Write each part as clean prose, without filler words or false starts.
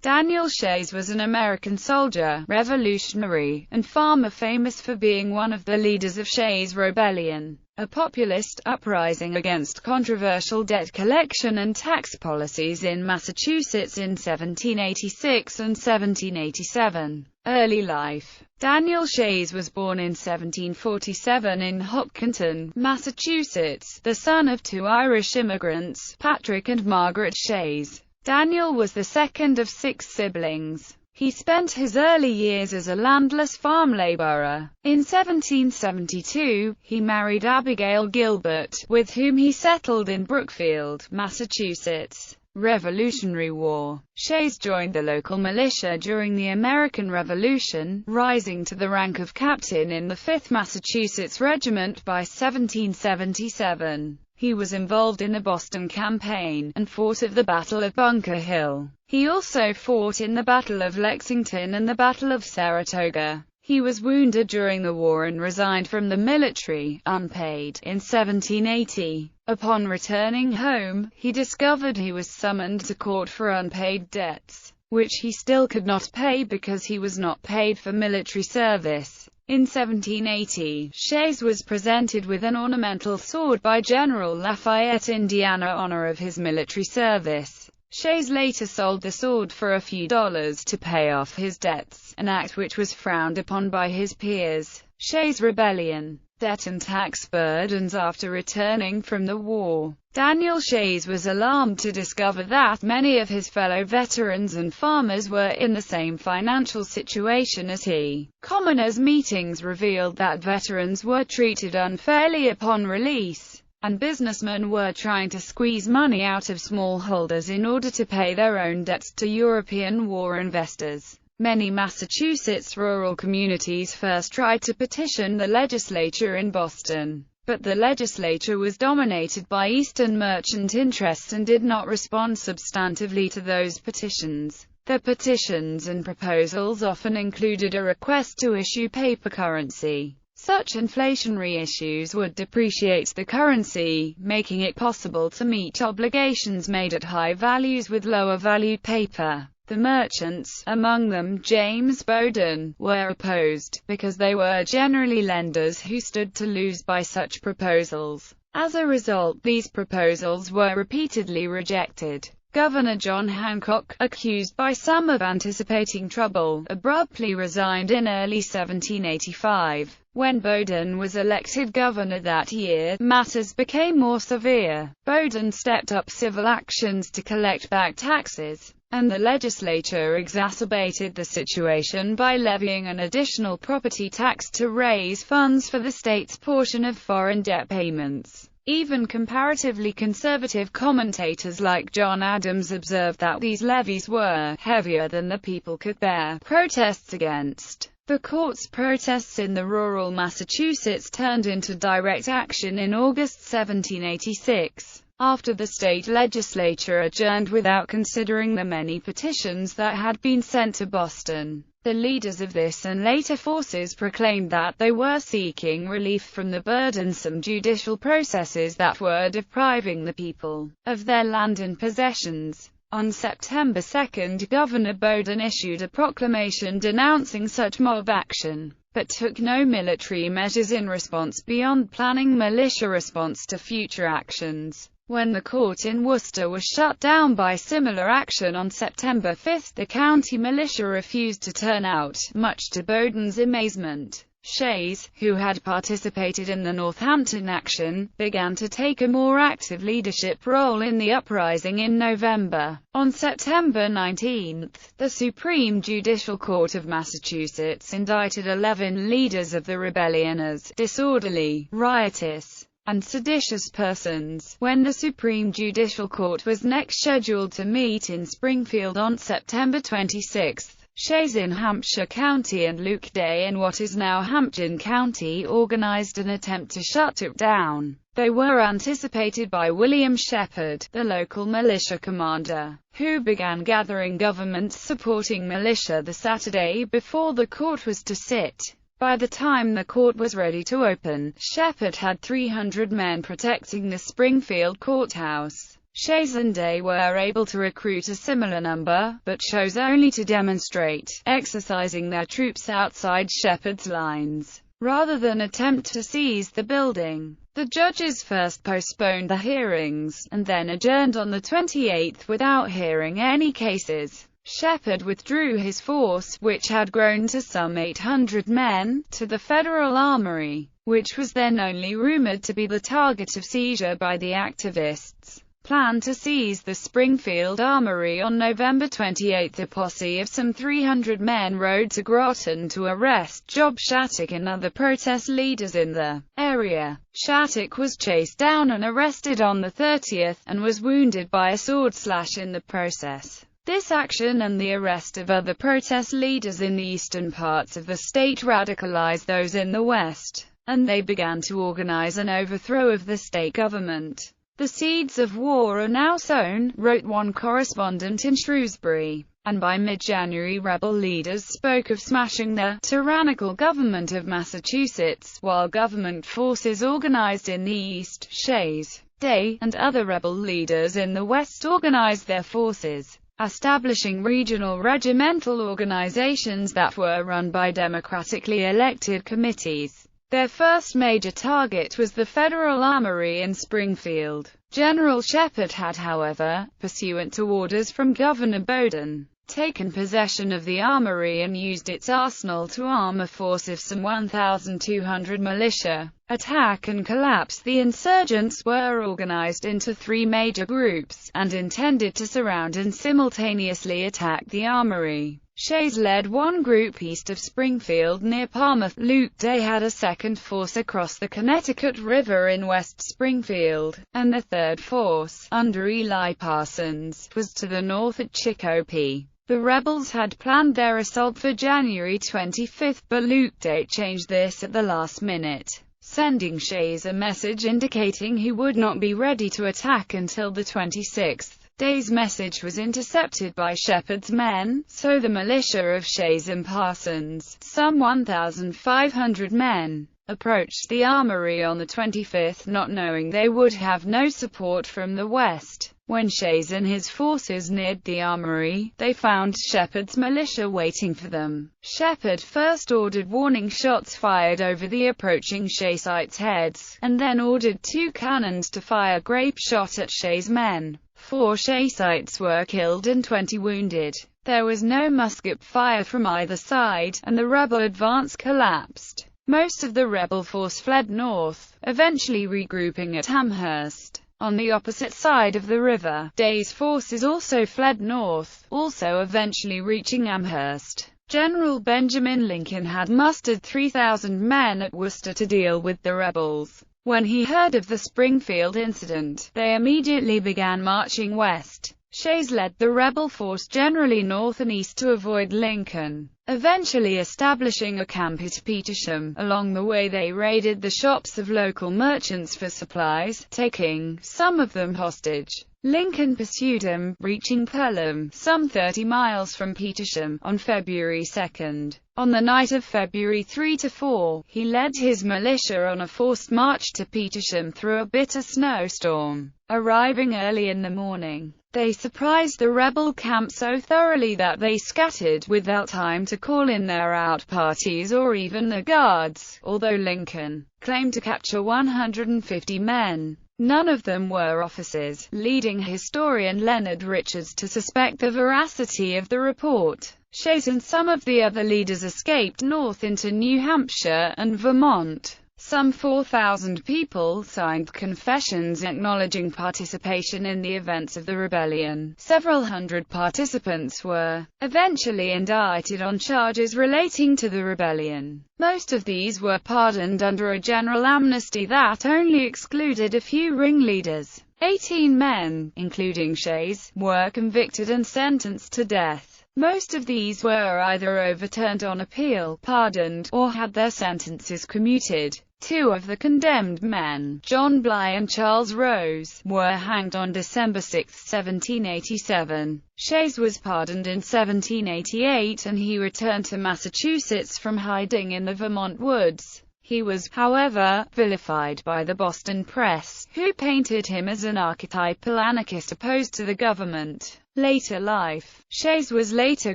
Daniel Shays was an American soldier, revolutionary, and farmer famous for being one of the leaders of Shays Rebellion, a populist uprising against controversial debt collection and tax policies in Massachusetts in 1786 and 1787. Early life. Daniel Shays was born in 1747 in Hopkinton, Massachusetts, the son of two Irish immigrants, Patrick and Margaret Shays. Daniel was the second of 6 siblings. He spent his early years as a landless farm laborer. In 1772, he married Abigail Gilbert, with whom he settled in Brookfield, Massachusetts. Revolutionary War. Shays joined the local militia during the American Revolution, rising to the rank of captain in the 5th Massachusetts Regiment by 1777. He was involved in the Boston Campaign, and fought at the Battle of Bunker Hill. He also fought in the Battle of Lexington and the Battle of Saratoga. He was wounded during the war and resigned from the military, unpaid, in 1780. Upon returning home, he discovered he was summoned to court for unpaid debts, which he still could not pay because he was not paid for military service. In 1780, Shays was presented with an ornamental sword by General Lafayette in honor of his military service. Shays later sold the sword for a few dollars to pay off his debts, an act which was frowned upon by his peers. Shays Rebellion. Debt and tax burdens. After returning from the war, Daniel Shays was alarmed to discover that many of his fellow veterans and farmers were in the same financial situation as he. Commoners' meetings revealed that veterans were treated unfairly upon release, and businessmen were trying to squeeze money out of smallholders in order to pay their own debts to European war investors. Many Massachusetts rural communities first tried to petition the legislature in Boston, but the legislature was dominated by Eastern merchant interests and did not respond substantively to those petitions. The petitions and proposals often included a request to issue paper currency. Such inflationary issues would depreciate the currency, making it possible to meet obligations made at high values with lower valued paper. The merchants, among them James Bowdoin, were opposed, because they were generally lenders who stood to lose by such proposals. As a result, these proposals were repeatedly rejected. Governor John Hancock, accused by some of anticipating trouble, abruptly resigned in early 1785. When Bowdoin was elected governor that year, matters became more severe. Bowdoin stepped up civil actions to collect back taxes, and the legislature exacerbated the situation by levying an additional property tax to raise funds for the state's portion of foreign debt payments. Even comparatively conservative commentators like John Adams observed that these levies were heavier than the people could bear. Protests against the court's protests in the rural Massachusetts turned into direct action in August 1786. After the state legislature adjourned without considering the many petitions that had been sent to Boston, the leaders of this and later forces proclaimed that they were seeking relief from the burdensome judicial processes that were depriving the people of their land and possessions. On September 2, Governor Bowdoin issued a proclamation denouncing such mob action, but took no military measures in response beyond planning militia response to future actions. When the court in Worcester was shut down by similar action on September 5, the county militia refused to turn out, much to Bowdoin's amazement. Shays, who had participated in the Northampton action, began to take a more active leadership role in the uprising in November. On September 19, the Supreme Judicial Court of Massachusetts indicted 11 leaders of the rebellion as disorderly, riotous, and seditious persons. When the Supreme Judicial Court was next scheduled to meet in Springfield on September 26, Shays in Hampshire County and Luke Day in what is now Hampden County organized an attempt to shut it down. They were anticipated by William Shepard, the local militia commander, who began gathering government-supporting militia the Saturday before the court was to sit. By the time the court was ready to open, Shepard had 300 men protecting the Springfield courthouse. Shays and Day were able to recruit a similar number, but chose only to demonstrate, exercising their troops outside Shepherd's lines, rather than attempt to seize the building. The judges first postponed the hearings, and then adjourned on the 28th without hearing any cases. Shepherd withdrew his force, which had grown to some 800 men, to the Federal Armory, which was then only rumored to be the target of seizure by the activists. Planned to seize the Springfield Armory on November 28. A posse of some 300 men rode to Groton to arrest Job Shattuck and other protest leaders in the area. Shattuck was chased down and arrested on the 30th, and was wounded by a sword slash in the process. This action and the arrest of other protest leaders in the eastern parts of the state radicalized those in the west, and they began to organize an overthrow of the state government. "The seeds of war are now sown," wrote one correspondent in Shrewsbury, and by mid-January rebel leaders spoke of smashing the tyrannical government of Massachusetts, while government forces organized in the east, Shays, Day, and other rebel leaders in the west organized their forces, establishing regional regimental organizations that were run by democratically elected committees. Their first major target was the Federal Armory in Springfield. General Shepherd had, however, pursuant to orders from Governor Bowdoin, taken possession of the armory and used its arsenal to arm a force of some 1,200 militia. Attack and collapse. The insurgents were organized into three major groups, and intended to surround and simultaneously attack the armory. Shays led one group east of Springfield near Palmer. Luke Day had a second force across the Connecticut River in West Springfield, and the third force, under Eli Parsons, was to the north at Chicopee. The rebels had planned their assault for January 25, but Luke Day changed this at the last minute, sending Shays a message indicating he would not be ready to attack until the 26th. Day's message was intercepted by Shepherd's men, so the militia of Shays and Parsons, some 1,500 men, approached the armory on the 25th, not knowing they would have no support from the west. When Shays and his forces neared the armory, they found Shepherd's militia waiting for them. Shepherd first ordered warning shots fired over the approaching Shaysites' heads, and then ordered 2 cannons to fire grape shot at Shays' men. 4 Shaysites were killed and 20 wounded. There was no musket fire from either side, and the rebel advance collapsed. Most of the rebel force fled north, eventually regrouping at Amherst, on the opposite side of the river. Day's forces also fled north, also eventually reaching Amherst. General Benjamin Lincoln had mustered 3,000 men at Worcester to deal with the rebels. When he heard of the Springfield incident, they immediately began marching west. Shays led the rebel force generally north and east to avoid Lincoln, eventually establishing a camp at Petersham. Along the way they raided the shops of local merchants for supplies, taking some of them hostage. Lincoln pursued him, reaching Pelham, some 30 miles from Petersham, on February 2. On the night of February 3–4, he led his militia on a forced march to Petersham through a bitter snowstorm. Arriving early in the morning, they surprised the rebel camp so thoroughly that they scattered, without time to call in their out parties or even the guards. Although Lincoln claimed to capture 150 men, none of them were officers, leading historian Leonard Richards to suspect the veracity of the report. Shays and some of the other leaders escaped north into New Hampshire and Vermont. Some 4,000 people signed confessions acknowledging participation in the events of the rebellion. Several hundred participants were eventually indicted on charges relating to the rebellion. Most of these were pardoned under a general amnesty that only excluded a few ringleaders. 18 men, including Shays, were convicted and sentenced to death. Most of these were either overturned on appeal, pardoned, or had their sentences commuted. 2 of the condemned men, John Bly and Charles Rose, were hanged on December 6, 1787. Shays was pardoned in 1788 and he returned to Massachusetts from hiding in the Vermont woods. He was, however, vilified by the Boston press, who painted him as an archetypal anarchist opposed to the government. Later life. Shays was later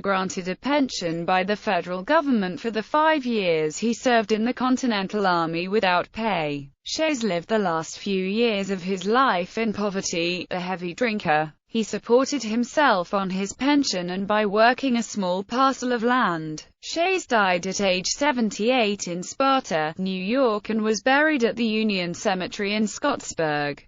granted a pension by the federal government for the 5 years he served in the Continental Army without pay. Shays lived the last few years of his life in poverty. A heavy drinker, he supported himself on his pension and by working a small parcel of land. Shays died at age 78 in Sparta, New York and was buried at the Union Cemetery in Scottsburg.